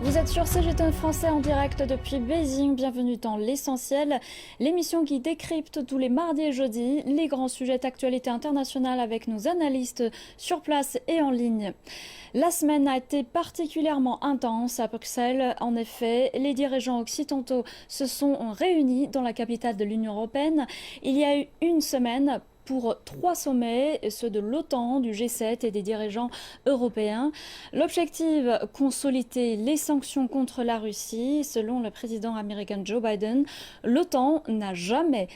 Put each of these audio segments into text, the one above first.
Vous êtes sur CGTN Français en direct depuis Beijing. Bienvenue dans l'essentiel, l'émission qui décrypte tous les mardis et jeudis les grands sujets d'actualité internationale avec nos analystes sur place et en ligne. La semaine a été particulièrement intense à Bruxelles. En effet, les dirigeants occidentaux se sont réunis dans la capitale de l'Union européenne il y a eu une semaine pour 3 sommets, ceux de l'OTAN, du G7 et des dirigeants européens. L'objectif, consolider les sanctions contre la Russie. Selon le président américain Joe Biden, l'OTAN n'a jamais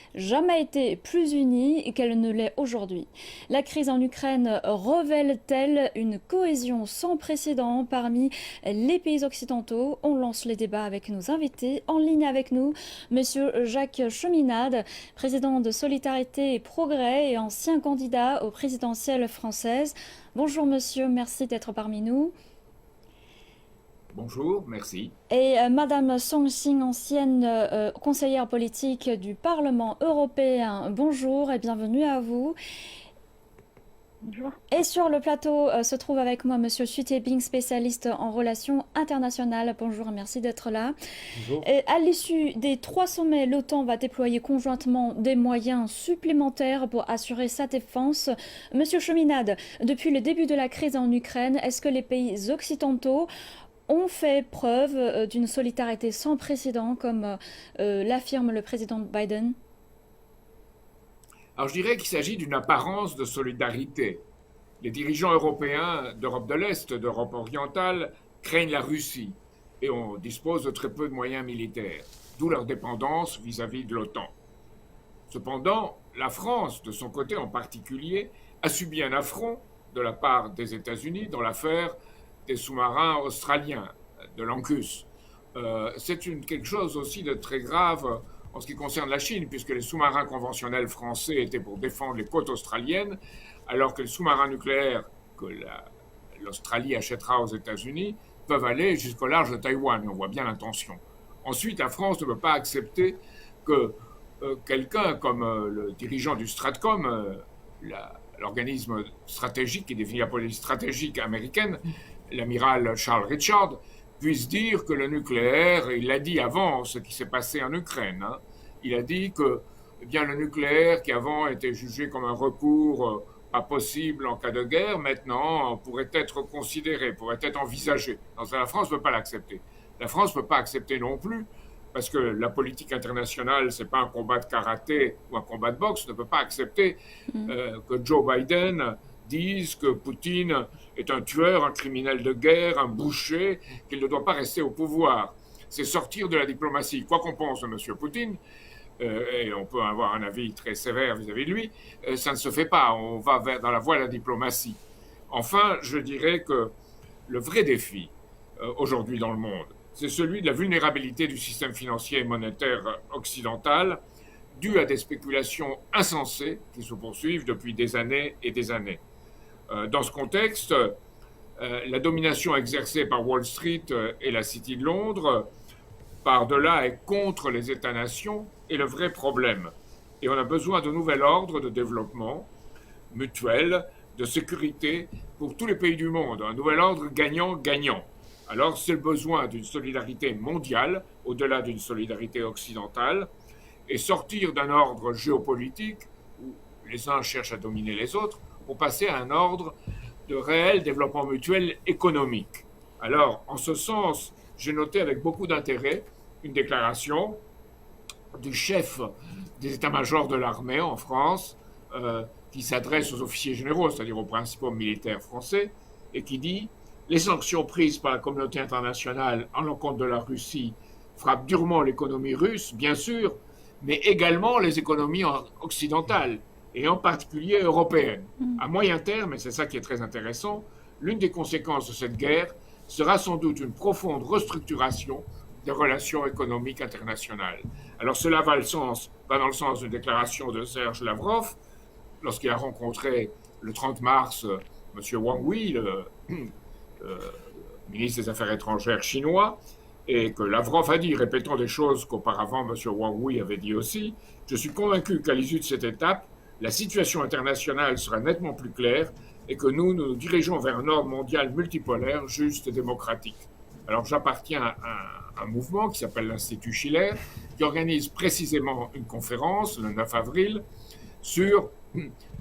été plus unie qu'elle ne l'est aujourd'hui. La crise en Ukraine révèle-t-elle une cohésion sans précédent parmi les pays occidentaux? On lance les débats avec nos invités. En ligne avec nous, Monsieur Jacques Cheminade, président de Solidarité et Progrès et ancien candidat aux présidentielles françaises. Bonjour monsieur, merci d'être parmi nous. Bonjour, merci. Et Madame Song Xin, ancienne conseillère politique du Parlement européen. Bonjour et bienvenue à vous. Bonjour. Et sur le plateau se trouve avec moi Monsieur Xu Tiebing, spécialiste en relations internationales. Bonjour et merci d'être là. Bonjour. Et à l'issue des 3 sommets, l'OTAN va déployer conjointement des moyens supplémentaires pour assurer sa défense. Monsieur Cheminade, depuis le début de la crise en Ukraine, est-ce que les pays occidentaux ont fait preuve d'une solidarité sans précédent, comme l'affirme le président Biden ? Alors je dirais qu'il s'agit d'une apparence de solidarité. Les dirigeants européens d'Europe de l'Est, d'Europe orientale, craignent la Russie et on dispose de très peu de moyens militaires, d'où leur dépendance vis-à-vis de l'OTAN. Cependant, la France, de son côté en particulier, a subi un affront de la part des États-Unis dans l'affaire des sous-marins australiens, de l'ANCUS. C'est quelque chose aussi de très grave en ce qui concerne la Chine, puisque les sous-marins conventionnels français étaient pour défendre les côtes australiennes, alors que les sous-marins nucléaires que l'Australie achètera aux États-Unis peuvent aller jusqu'au large de Taïwan. On voit bien l'intention. Ensuite, la France ne peut pas accepter que quelqu'un comme le dirigeant du Stratcom, l'organisme stratégique qui définit la politique stratégique américaine, l'amiral Charles Richard, puisse dire que le nucléaire, il l'a dit avant ce qui s'est passé en Ukraine, il a dit que le nucléaire qui avant était jugé comme un recours pas possible en cas de guerre, maintenant pourrait être considéré, pourrait être envisagé. Donc, la France ne peut pas l'accepter. La France ne peut pas accepter non plus, parce que la politique internationale, ce n'est pas un combat de karaté ou un combat de boxe, ne peut pas accepter que Joe Biden disent que Poutine est un tueur, un criminel de guerre, un boucher, qu'il ne doit pas rester au pouvoir. C'est sortir de la diplomatie. Quoi qu'on pense de M. Poutine, et on peut avoir un avis très sévère vis-à-vis de lui, ça ne se fait pas. On va dans la voie de la diplomatie. Enfin, je dirais que le vrai défi aujourd'hui dans le monde, c'est celui de la vulnérabilité du système financier et monétaire occidental, dû à des spéculations insensées qui se poursuivent depuis des années et des années. Dans ce contexte, la domination exercée par Wall Street et la City de Londres, par-delà et contre les États-nations, est le vrai problème. Et on a besoin de nouvel ordre de développement mutuel, de sécurité pour tous les pays du monde. Un nouvel ordre gagnant-gagnant. Alors c'est le besoin d'une solidarité mondiale, au-delà d'une solidarité occidentale, et sortir d'un ordre géopolitique où les uns cherchent à dominer les autres, pour passer à un ordre de réel développement mutuel économique. Alors, en ce sens, j'ai noté avec beaucoup d'intérêt une déclaration du chef des états-majors de l'armée en France, qui s'adresse aux officiers généraux, c'est-à-dire aux principaux militaires français, et qui dit « Les sanctions prises par la communauté internationale en l'encontre de la Russie frappent durement l'économie russe, bien sûr, mais également les économies occidentales, et en particulier européenne. À moyen terme, et c'est ça qui est très intéressant, l'une des conséquences de cette guerre sera sans doute une profonde restructuration des relations économiques internationales. Alors cela va dans le sens d'une déclaration de Serge Lavrov, lorsqu'il a rencontré le 30 mars M. Wang Yi, le ministre des Affaires étrangères chinois, et que Lavrov a dit, répétant des choses qu'auparavant M. Wang Yi avait dit aussi. Je suis convaincu qu'à l'issue de cette étape, la situation internationale sera nettement plus claire et que nous nous dirigeons vers un ordre mondial multipolaire, juste et démocratique. Alors j'appartiens à un mouvement qui s'appelle l'Institut Schiller, qui organise précisément une conférence le 9 avril sur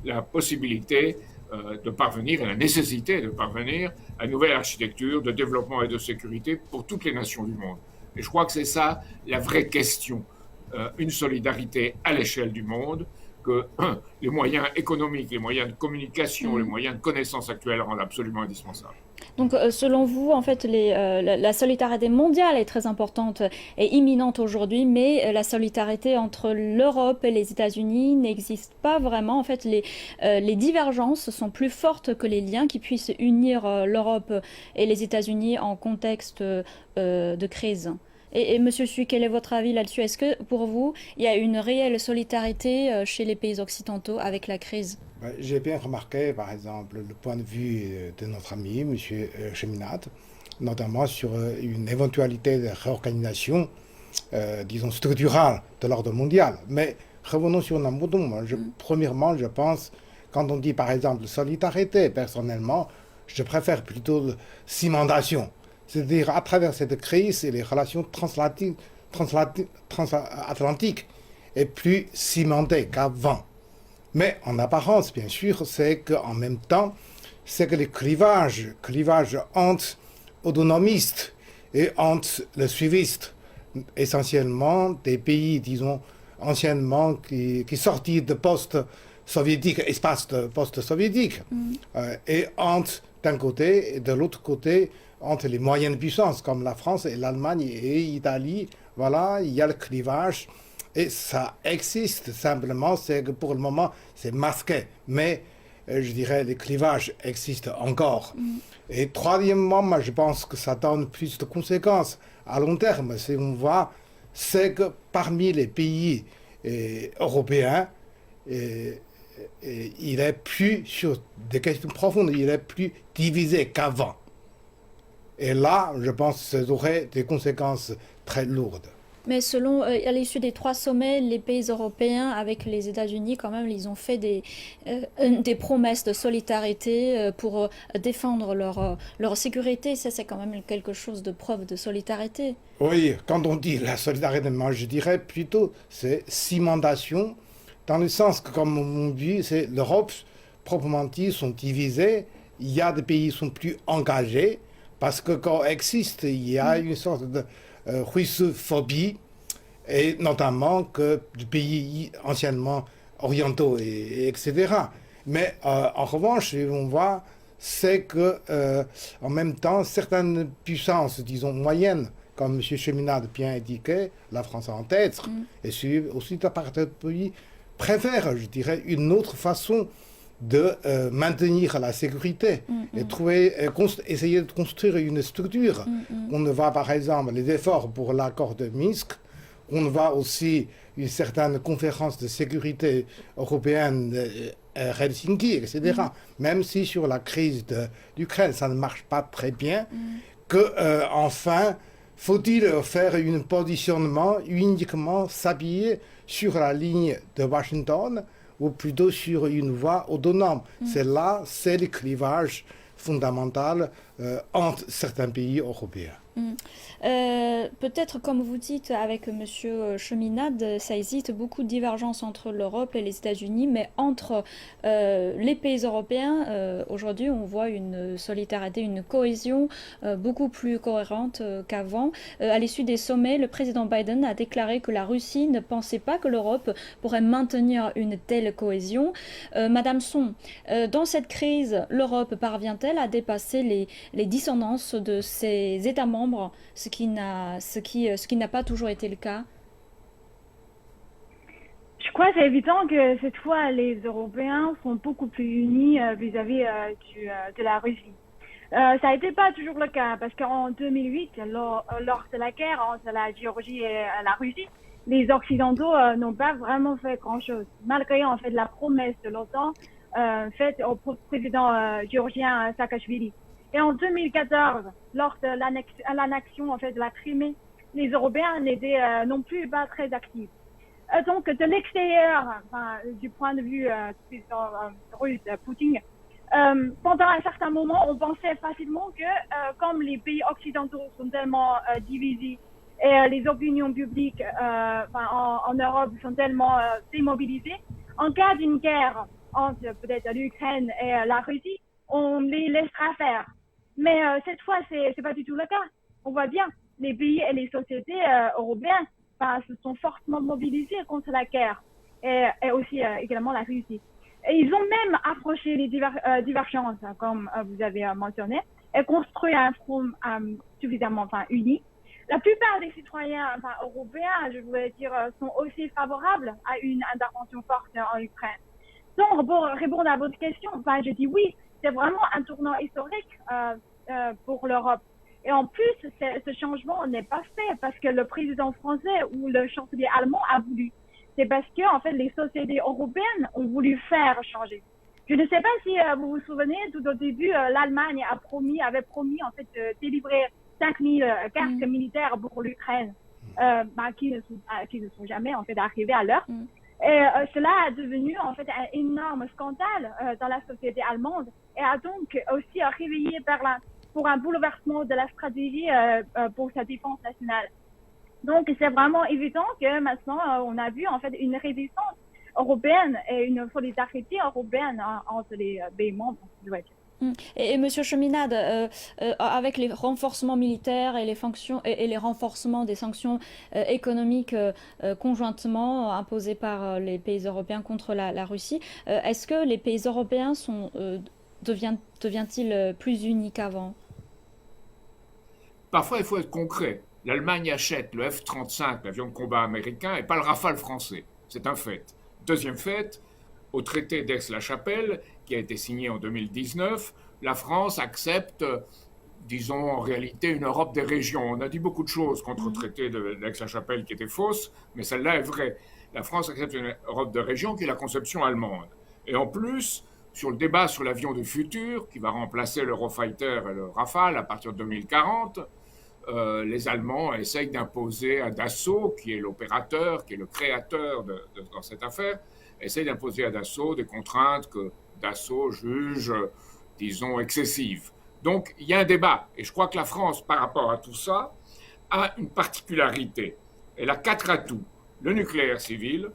la possibilité de parvenir et la nécessité de parvenir à une nouvelle architecture de développement et de sécurité pour toutes les nations du monde. Et je crois que c'est ça la vraie question, une solidarité à l'échelle du monde que les moyens économiques, les moyens de communication, les moyens de connaissance actuels rendent absolument indispensables. Donc, selon vous, en fait, la solidarité mondiale est très importante et imminente aujourd'hui, mais la solidarité entre l'Europe et les États-Unis n'existe pas vraiment. En fait, les divergences sont plus fortes que les liens qui puissent unir l'Europe et les États-Unis en contexte de crise. Et Monsieur Sui, quel est votre avis là-dessus? Est-ce que pour vous, il y a une réelle solidarité chez les pays occidentaux avec la crise? J'ai bien remarqué, par exemple, le point de vue de notre ami, M. Cheminade, notamment sur une éventualité de réorganisation, disons, structurale de l'ordre mondial. Mais revenons sur Namboudou. Premièrement, je pense, quand on dit, par exemple, solidarité, personnellement, je préfère plutôt cimentation. C'est-à-dire, à travers cette crise et les relations transatlantiques est plus cimentée qu'avant. Mais en apparence, bien sûr, c'est qu'en même temps, c'est que les clivages entre autonomistes et entre les suivistes, essentiellement des pays, disons, anciennement qui sortis de post-soviétique, espace post-soviétique, et entre d'un côté et de l'autre côté, entre les moyennes puissances comme la France et l'Allemagne et l'Italie, voilà, il y a le clivage. Et ça existe, simplement, c'est que pour le moment, c'est masqué. Mais, je dirais, les clivages existent encore. Et troisièmement, moi, je pense que ça donne plus de conséquences à long terme. Si on voit, c'est que parmi les pays européens, il est plus, sur des questions profondes, il est plus divisé qu'avant. Et là, je pense que ça aurait des conséquences très lourdes. Mais selon, à l'issue des 3 sommets, les pays européens, avec les États-Unis, quand même, ils ont fait des promesses de solidarité pour défendre leur sécurité. Ça, c'est quand même quelque chose de preuve de solidarité. Oui, quand on dit la solidarité, moi, je dirais plutôt c'est cimentation, dans le sens que, comme on dit, c'est l'Europe, proprement dit, sont divisés. Il y a des pays qui sont plus engagés, parce que quand existe, il y a une sorte de russophobie, et notamment que des pays anciennement orientaux, etc. Mais en revanche, on voit, c'est que en même temps, certaines puissances, disons moyennes, comme M. Cheminade bien indiqué, la France en tête, et aussi la partie du pays, préfèrent, je dirais, une autre façon de maintenir la sécurité et essayer de construire une structure. On voit par exemple les efforts pour l'accord de Minsk, on voit aussi une certaine conférence de sécurité européenne Helsinki, etc. Même si sur la crise d'Ukraine, ça ne marche pas très bien, enfin, faut-il faire un positionnement uniquement s'habiller sur la ligne de Washington ou plutôt sur une voie autonome. C'est là, c'est le clivage fondamental entre certains pays européens. Peut-être, comme vous dites avec Monsieur Cheminade, ça existe beaucoup de divergences entre l'Europe et les États-Unis, mais entre les pays européens, aujourd'hui, on voit une solidarité, une cohésion beaucoup plus cohérente qu'avant. À l'issue des sommets, le président Biden a déclaré que la Russie ne pensait pas que l'Europe pourrait maintenir une telle cohésion. Madame Son, dans cette crise, l'Europe parvient-elle à dépasser les dissonances de ses États membres, ce qui n'a pas toujours été le cas? Je crois que c'est évident que cette fois, les Européens sont beaucoup plus unis vis-à-vis de la Russie. Ça n'était pas toujours le cas, parce qu'en 2008, lors de la guerre entre la Géorgie et la Russie, les Occidentaux n'ont pas vraiment fait grand-chose, malgré en fait la promesse de l'OTAN faite au président géorgien Saakashvili. Et en 2014, lors de l'annexion en fait de la Crimée, les Européens n'étaient non plus pas très actifs. Donc de l'extérieur, du point de vue russe, Poutine Pendant un certain moment, on pensait facilement que comme les pays occidentaux sont tellement divisés et les opinions publiques en Europe sont tellement démobilisées, en cas d'une guerre entre peut-être l'Ukraine et la Russie, on les laissera faire. Mais cette fois, c'est pas du tout le cas. On voit bien, les pays et les sociétés européennes se sont fortement mobilisés contre la guerre et aussi également la Russie. Et ils ont même approché les divergences, comme vous avez mentionné, et construit un front suffisamment uni. La plupart des citoyens européens, je voulais dire, sont aussi favorables à une intervention forte en Ukraine. Donc, pour répondre à votre question, je dis oui, c'est vraiment un tournant historique pour l'Europe. Et en plus, ce changement n'est pas fait parce que le président français ou le chancelier allemand a voulu. C'est parce que, en fait, les sociétés européennes ont voulu faire changer. Je ne sais pas si vous vous souvenez, tout au début, l'Allemagne avait promis, en fait, de délivrer 5000 casques militaires pour l'Ukraine, qui ne sont jamais, en fait, arrivés à l'heure. Et cela a devenu, en fait, un énorme scandale dans la société allemande et a donc aussi réveillé Berlin pour un bouleversement de la stratégie pour sa défense nationale. Donc, c'est vraiment évident que maintenant, on a vu en fait une résistance européenne et une solidarité européenne entre les pays membres, je vais dire. Et Monsieur Cheminade, avec les renforcements militaires et les renforcements des sanctions économiques conjointement imposées par les pays européens contre la Russie, est-ce que les pays européens deviennent-ils plus unis qu'avant? Parfois, il faut être concret. L'Allemagne achète le F-35, l'avion de combat américain, et pas le Rafale français. C'est un fait. Deuxième fait, au traité d'Aix-la-Chapelle, qui a été signé en 2019, la France accepte, disons en réalité, une Europe des régions. On a dit beaucoup de choses contre le traité d'Aix-la-Chapelle qui étaient fausses, mais celle-là est vraie. La France accepte une Europe des régions qui est la conception allemande. Et en plus, sur le débat sur l'avion du futur, qui va remplacer l'Eurofighter et le Rafale à partir de 2040, les Allemands essayent d'imposer à Dassault, qui est l'opérateur, qui est le créateur dans cette affaire, essayent d'imposer à Dassault des contraintes que Dassault juge, disons, excessives. Donc, il y a un débat. Et je crois que la France, par rapport à tout ça, a une particularité. Elle a 4 atouts. Le nucléaire civil,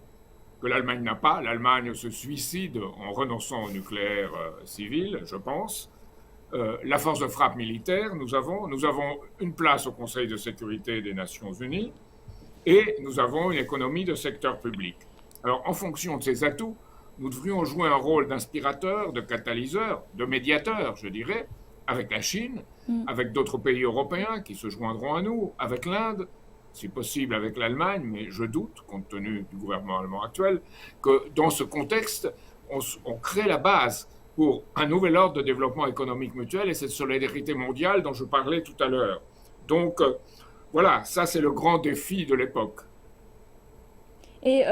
que l'Allemagne n'a pas. L'Allemagne se suicide en renonçant au nucléaire civil, je pense. La force de frappe militaire, nous avons une place au Conseil de sécurité des Nations Unies et nous avons une économie de secteur public. Alors, en fonction de ces atouts, nous devrions jouer un rôle d'inspirateur, de catalyseur, de médiateur, je dirais, avec la Chine, avec d'autres pays européens qui se joindront à nous, avec l'Inde, si possible avec l'Allemagne, mais je doute, compte tenu du gouvernement allemand actuel, que dans ce contexte, on crée la base pour un nouvel ordre de développement économique mutuel et cette solidarité mondiale dont je parlais tout à l'heure. Donc, voilà, ça c'est le grand défi de l'époque. Et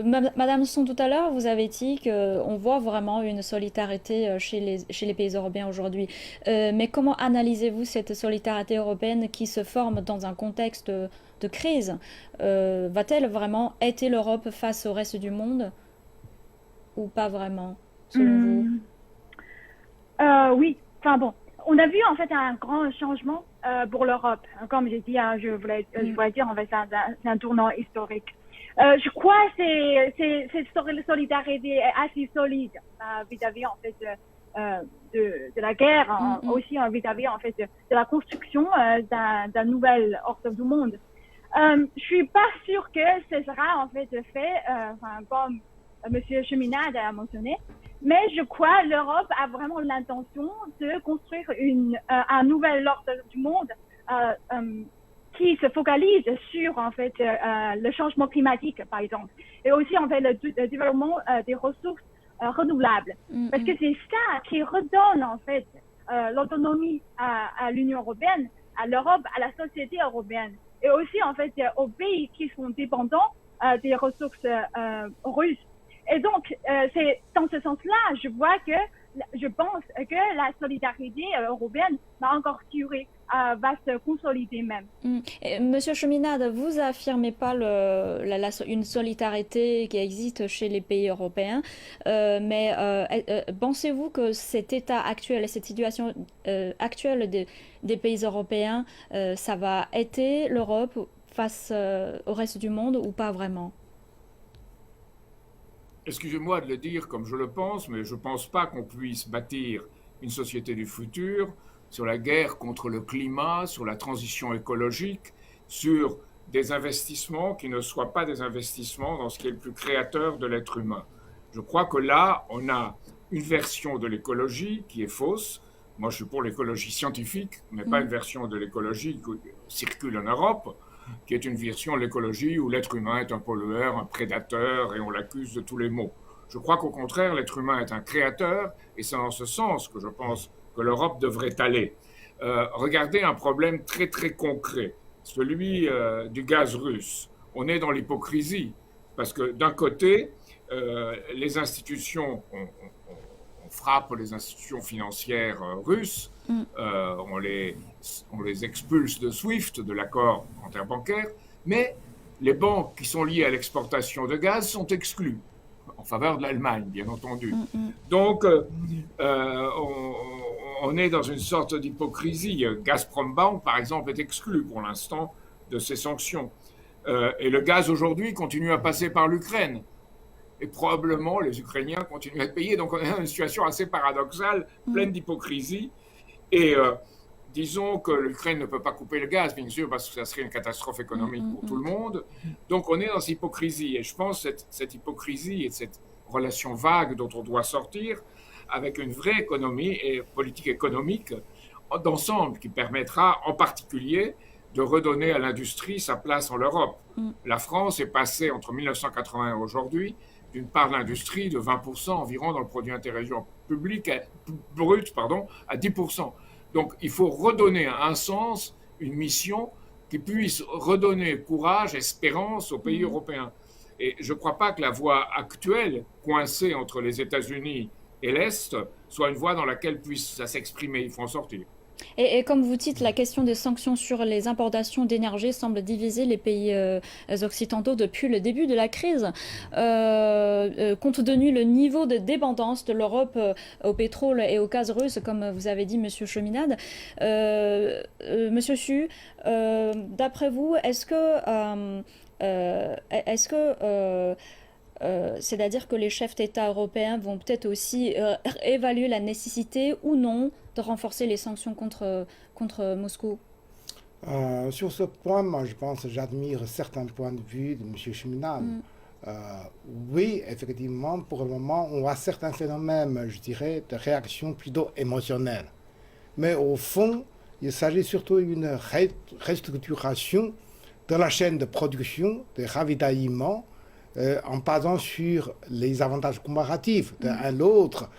Madame Son, tout à l'heure, vous avez dit qu'on voit vraiment une solidarité chez les pays européens aujourd'hui. Mais comment analysez-vous cette solidarité européenne qui se forme dans un contexte de crise? Va-t-elle vraiment aider l'Europe face au reste du monde ou pas vraiment, selon vous? Oui, on a vu en fait un grand changement pour l'Europe. Comme j'ai dit, je voulais dire en fait c'est un tournant historique. Je crois que cette solidarité est assez solide vis-à-vis en fait de la guerre, aussi vis-à-vis en fait de la construction d'un nouvel ordre du monde. Je suis pas sûre que ce sera en fait fait comme Monsieur Cheminade a mentionné, mais je crois que l'Europe a vraiment l'intention de construire un nouvel ordre du monde qui se focalise sur en fait le changement climatique par exemple et aussi en fait le développement des ressources renouvelables parce que c'est ça qui redonne en fait l'autonomie à l'Union européenne, à l'Europe, à la société européenne et aussi en fait aux pays qui sont dépendants des ressources russes. Et donc c'est dans ce sens-là je vois que je pense que la solidarité européenne va encore durer, va se consolider même. Monsieur Cheminade, vous affirmez pas une solidarité qui existe chez les pays européens, mais pensez-vous que cet état actuel, cette situation actuelle des pays européens, ça va aider l'Europe face au reste du monde ou pas vraiment? Excusez-moi de le dire comme je le pense, mais je ne pense pas qu'on puisse bâtir une société du futur sur la guerre contre le climat, sur la transition écologique, sur des investissements qui ne soient pas des investissements dans ce qui est le plus créateur de l'être humain. Je crois que là, on a une version de l'écologie qui est fausse. Moi, je suis pour l'écologie scientifique, mais pas une version de l'écologie qui circule en Europe, qui est une version de l'écologie où l'être humain est un pollueur, un prédateur, et on l'accuse de tous les maux. Je crois qu'au contraire, l'être humain est un créateur, et c'est dans ce sens que je pense que l'Europe devrait aller. Regardez un problème très très concret, celui du gaz russe. On est dans l'hypocrisie, parce que d'un côté, les institutions, on frappe les institutions financières russes, on les expulse de SWIFT, de l'accord interbancaire, mais les banques qui sont liées à l'exportation de gaz sont exclues, en faveur de l'Allemagne, bien entendu. Donc, on est dans une sorte d'hypocrisie. Gazprom Bank, par exemple, est exclu pour l'instant de ces sanctions. Et le gaz, aujourd'hui, continue à passer par l'Ukraine. Et probablement, les Ukrainiens continuent à payer. Donc, on est dans une situation assez paradoxale, pleine d'hypocrisie. Et disons que l'Ukraine ne peut pas couper le gaz, bien sûr, parce que ça serait une catastrophe économique pour tout le monde. Donc, on est dans cette hypocrisie. Et je pense que cette hypocrisie et cette relation vague dont on doit sortir avec une vraie économie et politique économique d'ensemble qui permettra en particulier de redonner à l'industrie sa place en Europe. La France est passée entre 1980 et aujourd'hui d'une part de l'industrie de 20% environ dans le produit intérieur brut, à 10%. Donc il faut redonner un sens, une mission qui puisse redonner courage, espérance aux pays européens. Et je ne crois pas que la voie actuelle, coincée entre les États-Unis et l'Est, soit une voie dans laquelle puisse ça s'exprimer. Il faut en sortir. Et comme vous dites, la question des sanctions sur les importations d'énergie semble diviser les pays occidentaux depuis le début de la crise. Compte tenu le niveau de dépendance de l'Europe au pétrole et au gaz russe, comme vous avez dit, Monsieur Cheminade, Monsieur Su, d'après vous, c'est-à-dire que les chefs d'État européens vont peut-être aussi évaluer la nécessité ou non de renforcer les sanctions contre Moscou? Sur ce point, moi, je pense, j'admire certains points de vue de M. Cheminade. Oui, effectivement, pour le moment, on voit certains phénomènes, je dirais, de réaction plutôt émotionnelle. Mais au fond, il s'agit surtout d'une restructuration de la chaîne de production, de ravitaillement, en basant sur les avantages comparatifs de l'un à l'autre.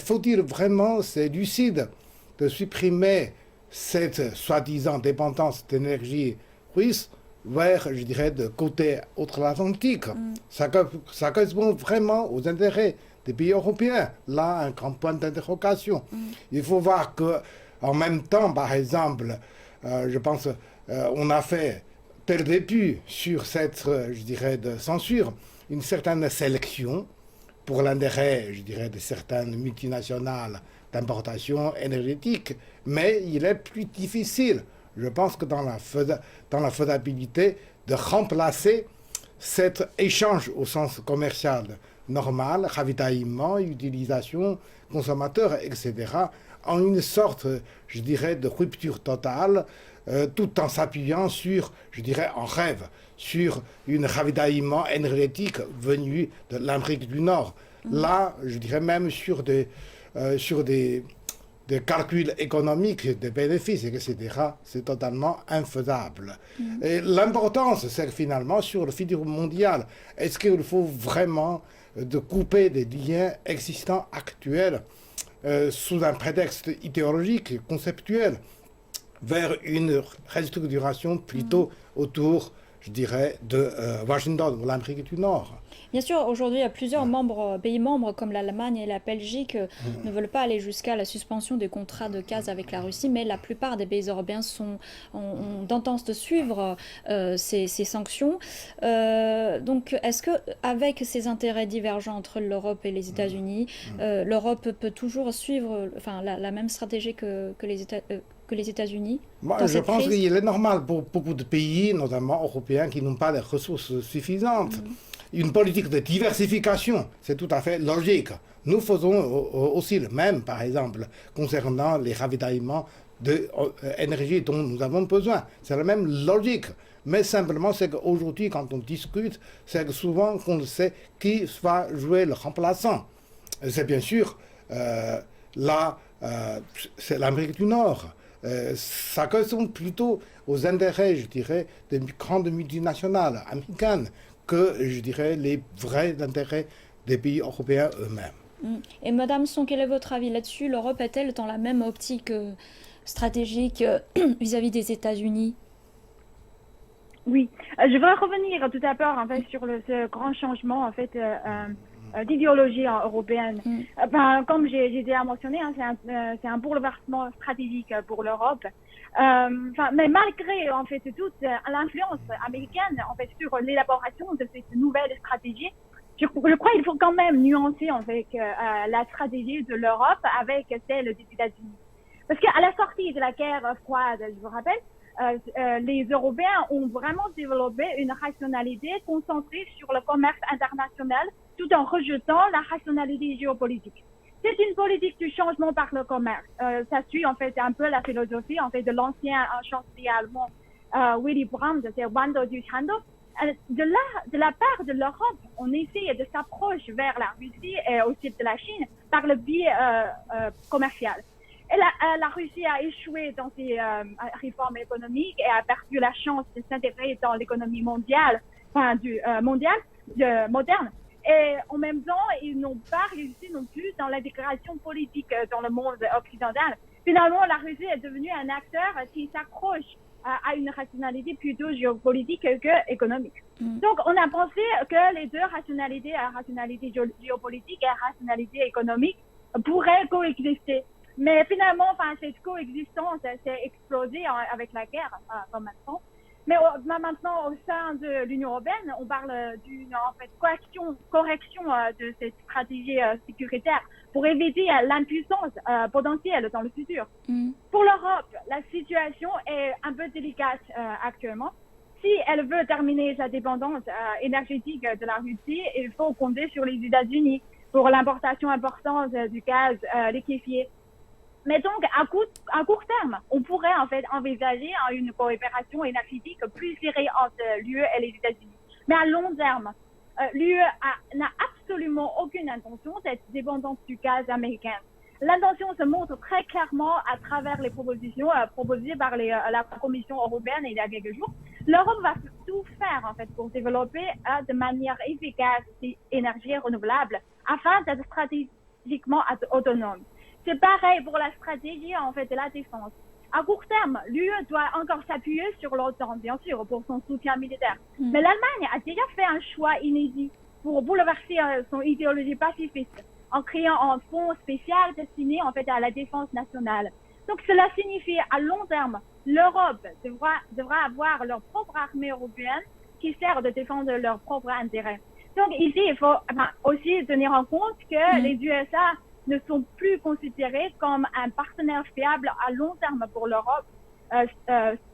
Faut-il vraiment, c'est lucide, de supprimer cette soi-disant dépendance d'énergie russe vers, je dirais, de côté outre-Atlantique. Ça correspond vraiment aux intérêts des pays européens. Là, un grand point d'interrogation. Il faut voir qu'en même temps, par exemple, je pense, on a fait, dès le début, sur cette, je dirais, de censure, une certaine sélection pour l'intérêt, je dirais, de certaines multinationales d'importation énergétique, mais il est plus difficile, je pense, que dans la faisabilité de remplacer cet échange au sens commercial normal, ravitaillement, utilisation, consommateur, etc., en une sorte, je dirais, de rupture totale, tout en s'appuyant sur, je dirais, en rêve, sur un ravitaillement énergétique venu de l'Amérique du Nord. Là, je dirais même sur des calculs économiques, des bénéfices, etc., c'est totalement infaisable. Et l'importance, c'est que finalement, sur le futur mondial, est-ce qu'il faut vraiment de couper des liens existants actuels sous un prétexte idéologique, conceptuel, vers une restructuration plutôt autour je dirais, de Washington ou l'Amérique du Nord. Bien sûr, aujourd'hui, il y a plusieurs pays membres comme l'Allemagne et la Belgique ne veulent pas aller jusqu'à la suspension des contrats de gaz avec la Russie, mais la plupart des pays européens ont tendance de suivre ces sanctions. Donc, est-ce que avec ces intérêts divergents entre l'Europe et les États-Unis, l'Europe peut toujours suivre la même stratégie que les États-Unis Moi, dans je cette pense crise? qu'il est normal pour beaucoup de pays, notamment européens, qui n'ont pas les ressources suffisantes. Une politique de diversification, c'est tout à fait logique. Nous faisons aussi le même, par exemple, concernant les ravitaillements d'énergie dont nous avons besoin. C'est la même logique. Mais simplement, c'est qu'aujourd'hui, quand on discute, c'est que souvent qu'on sait qui va jouer le remplaçant. C'est bien sûr c'est l'Amérique du Nord. Ça correspond plutôt aux intérêts, je dirais, des grandes multinationales américaines que, je dirais, les vrais intérêts des pays européens eux-mêmes. Et Madame Son, quel est votre avis là-dessus? L'Europe est-elle dans la même optique stratégique vis-à-vis des États-Unis? Oui, je voudrais revenir tout d'abord en fait sur ce grand changement en fait d'idéologie européenne. Comme j'ai déjà mentionné, hein, c'est un bouleversement stratégique pour l'Europe. Mais malgré en fait toute l'influence américaine en fait sur l'élaboration de cette nouvelle stratégie, je crois qu'il faut quand même nuancer en fait la stratégie de l'Europe avec celle des États-Unis. Parce qu'à la sortie de la guerre froide, je vous rappelle, les Européens ont vraiment développé une rationalité concentrée sur le commerce international tout en rejetant la rationalité géopolitique. C'est une politique du changement par le commerce. Ça suit en fait un peu la philosophie en fait de l'ancien chancelier allemand Willy Brandt, c'est Wandel durch Handel. De la part de l'Europe, on essaie de s'approcher vers la Russie et aussi de la Chine par le biais commercial. Et la Russie a échoué dans ses réformes économiques et a perdu la chance de s'intégrer dans l'économie mondiale, moderne. Et en même temps, ils n'ont pas réussi non plus dans l'intégration politique dans le monde occidental. Finalement, la Russie est devenue un acteur qui s'accroche à une rationalité plutôt géopolitique que économique. Donc, on a pensé que les deux rationalités, rationalité géopolitique et rationalité économique, pourraient coexister. Mais finalement, cette coexistence s'est explosée avec la guerre, comme maintenant. Mais maintenant, au sein de l'Union européenne, on parle d'une correction de cette stratégie sécuritaire pour éviter l'impuissance potentielle dans le futur. Pour l'Europe, la situation est un peu délicate actuellement. Si elle veut terminer sa dépendance énergétique de la Russie, il faut compter sur les États-Unis pour l'importation importante du gaz liquéfié. Mais donc, à court terme, on pourrait en fait envisager une coopération énergétique plus serrée entre l'UE et les États-Unis. Mais à long terme, l'UE n'a absolument aucune intention d'être dépendante du gaz américain. L'intention se montre très clairement à travers les propositions proposées par la Commission européenne il y a quelques jours. L'Europe va tout faire en fait pour développer de manière efficace ces énergies renouvelables afin d'être stratégiquement autonome. C'est pareil pour la stratégie en fait de la défense. À court terme, l'UE doit encore s'appuyer sur l'OTAN, bien sûr, pour son soutien militaire. Mais l'Allemagne a déjà fait un choix inédit pour bouleverser son idéologie pacifiste en créant un fonds spécial destiné en fait à la défense nationale. Donc cela signifie à long terme, l'Europe devra avoir leur propre armée européenne qui sert de défendre leurs propres intérêts. Donc ici, il faut aussi tenir en compte que les USA ne sont plus considérés comme un partenaire fiable à long terme pour l'Europe,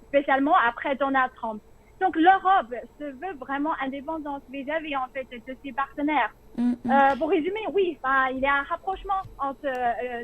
spécialement après Donald Trump. Donc l'Europe se veut vraiment indépendante vis-à-vis en fait de ses partenaires. Pour résumer, oui, il y a un rapprochement entre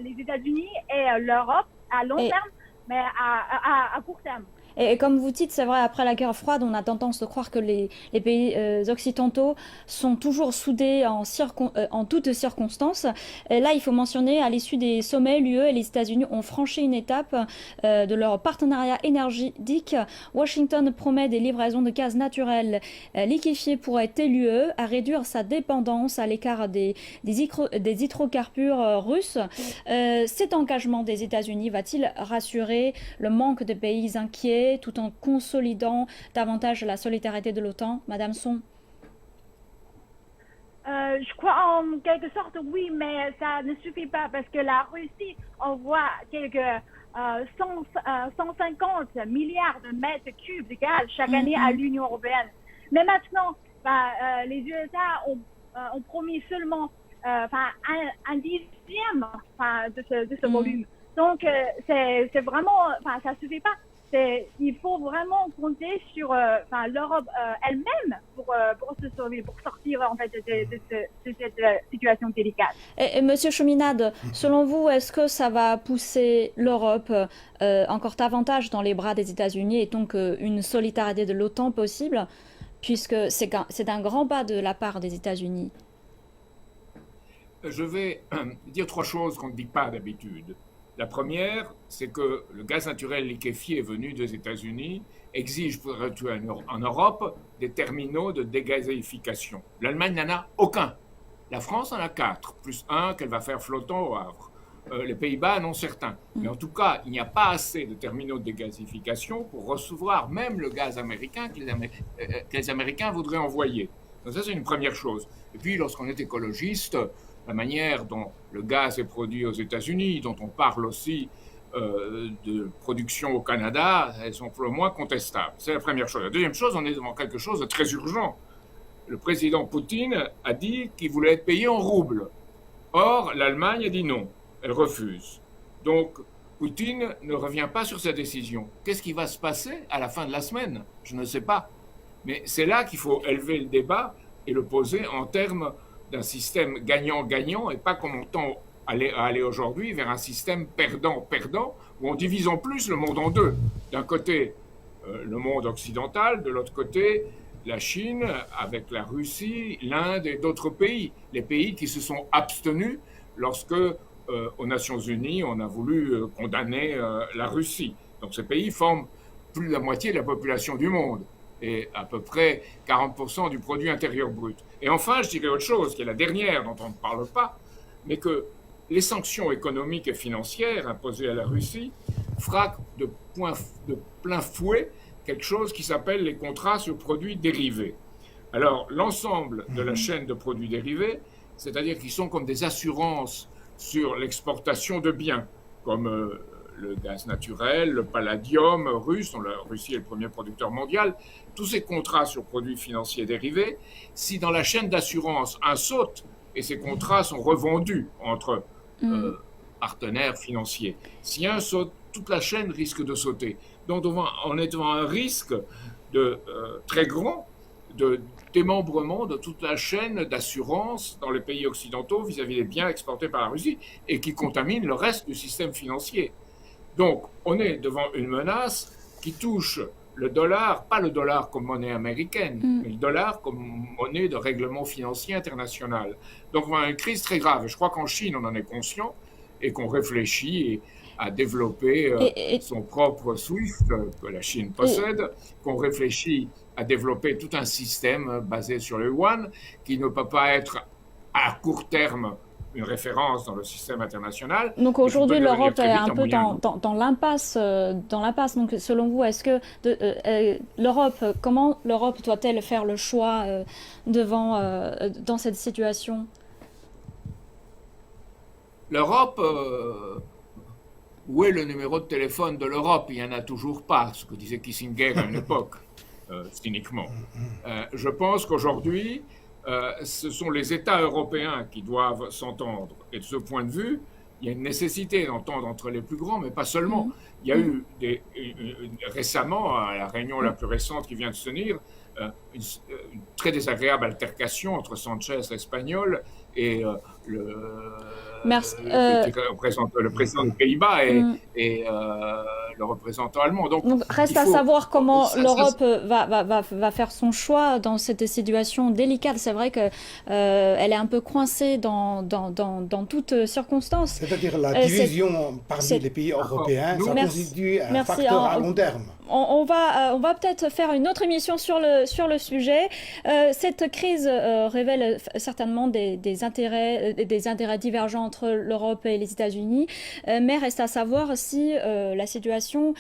les États-Unis et l'Europe à long terme, mais à court terme. Et comme vous dites, c'est vrai, après la guerre froide, on a tendance de croire que les pays occidentaux sont toujours soudés en toutes circonstances. Et là, il faut mentionner, à l'issue des sommets, l'UE et les États-Unis ont franchi une étape de leur partenariat énergétique. Washington promet des livraisons de gaz naturel liquéfié pour aider l'UE à réduire sa dépendance à l'écart des hydrocarbures russes. Cet engagement des États-Unis va-t-il rassurer gérer le manque de pays inquiets tout en consolidant davantage la solidarité de l'OTAN? Madame Son. Je crois en quelque sorte oui, mais ça ne suffit pas parce que la Russie envoie quelques 150 milliards de mètres cubes de gaz chaque année à l'Union européenne. Mais maintenant, les USA ont promis seulement un dixième de ce volume. Donc c'est vraiment, ça suffit pas. Il faut vraiment compter sur l'Europe elle-même pour se sauver, pour sortir en fait de cette situation délicate. Et Monsieur Cheminade, selon vous, est-ce que ça va pousser l'Europe encore davantage dans les bras des États-Unis et donc une solidarité de l'OTAN possible, puisque c'est un grand pas de la part des États-Unis? Je vais dire trois choses qu'on ne dit pas d'habitude. La première, c'est que le gaz naturel liquéfié venu des États-Unis exige pour être en Europe des terminaux de dégazéification. L'Allemagne n'en a aucun. La France en a 4, plus un qu'elle va faire flottant au Havre. Les Pays-Bas en ont certains. Mais en tout cas, il n'y a pas assez de terminaux de dégazéification pour recevoir même le gaz américain que les Américains voudraient envoyer. Donc ça, c'est une première chose. Et puis, lorsqu'on est écologiste, la manière dont le gaz est produit aux États-Unis, dont on parle aussi de production au Canada, elles sont pour le moins contestables. C'est la première chose. La deuxième chose, on est devant quelque chose de très urgent. Le président Poutine a dit qu'il voulait être payé en roubles. Or, l'Allemagne a dit non, elle refuse. Donc, Poutine ne revient pas sur sa décision. Qu'est-ce qui va se passer à la fin de la semaine? Je ne sais pas. Mais c'est là qu'il faut élever le débat et le poser en termes d'un système gagnant-gagnant et pas comme on tend à aller aujourd'hui vers un système perdant-perdant où on divise en plus le monde en deux. D'un côté, le monde occidental, de l'autre côté, la Chine avec la Russie, l'Inde et d'autres pays. Les pays qui se sont abstenus lorsque, aux Nations Unies, on a voulu condamner la Russie. Donc ces pays forment plus de la moitié de la population du monde et à peu près 40% du produit intérieur brut. Et enfin, je dirais autre chose, qui est la dernière dont on ne parle pas, mais que les sanctions économiques et financières imposées à la Russie frappent de plein fouet quelque chose qui s'appelle les contrats sur produits dérivés. Alors, l'ensemble de la chaîne de produits dérivés, c'est-à-dire qu'ils sont comme des assurances sur l'exportation de biens, comme le gaz naturel, le palladium russe, dont la Russie est le premier producteur mondial, tous ces contrats sur produits financiers dérivés, si dans la chaîne d'assurance un saute et ces contrats sont revendus entre partenaires financiers, si un saute, toute la chaîne risque de sauter. Donc on est devant un risque très grand de démembrement de toute la chaîne d'assurance dans les pays occidentaux vis-à-vis des biens exportés par la Russie et qui contamine le reste du système financier. Donc, on est devant une menace qui touche le dollar, pas le dollar comme monnaie américaine, mais le dollar comme monnaie de règlement financier international. Donc, on a une crise très grave. Et je crois qu'en Chine, on en est conscient et qu'on réfléchit à développer son propre SWIFT que la Chine possède, qu'on réfléchit à développer tout un système basé sur le yuan qui ne peut pas être à court terme une référence dans le système international. Donc aujourd'hui, l'Europe est un peu dans l'impasse. Donc selon vous, est-ce que comment l'Europe doit-elle faire le choix dans cette situation? L'Europe, où est le numéro de téléphone de l'Europe? Il n'y en a toujours pas, ce que disait Kissinger à une époque, cyniquement. Je pense qu'aujourd'hui, ce sont les États européens qui doivent s'entendre. Et de ce point de vue, il y a une nécessité d'entendre entre les plus grands, mais pas seulement. Il y a eu récemment, à la réunion la plus récente qui vient de se tenir, une très désagréable altercation entre Sanchez, l'espagnol, et le président des Pays-Bas et le représentant allemand. Donc reste à savoir comment l'Europe va faire son choix dans cette situation délicate. C'est vrai qu'elle est un peu coincée dans toutes circonstances. C'est-à-dire la division parmi les pays européens, ça constitue un facteur à long terme. On va peut-être faire une autre émission sur le sujet. Cette crise révèle certainement des intérêts divergents entre l'Europe et les États-Unis, mais reste à savoir si la situation situation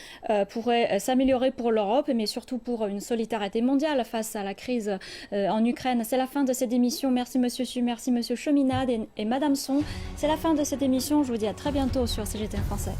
pourrait s'améliorer pour l'Europe, mais surtout pour une solidarité mondiale face à la crise en Ukraine. C'est la fin de cette émission. Merci Monsieur Su, merci Monsieur Cheminade et Madame Son. C'est la fin de cette émission. Je vous dis à très bientôt sur CGTN Français.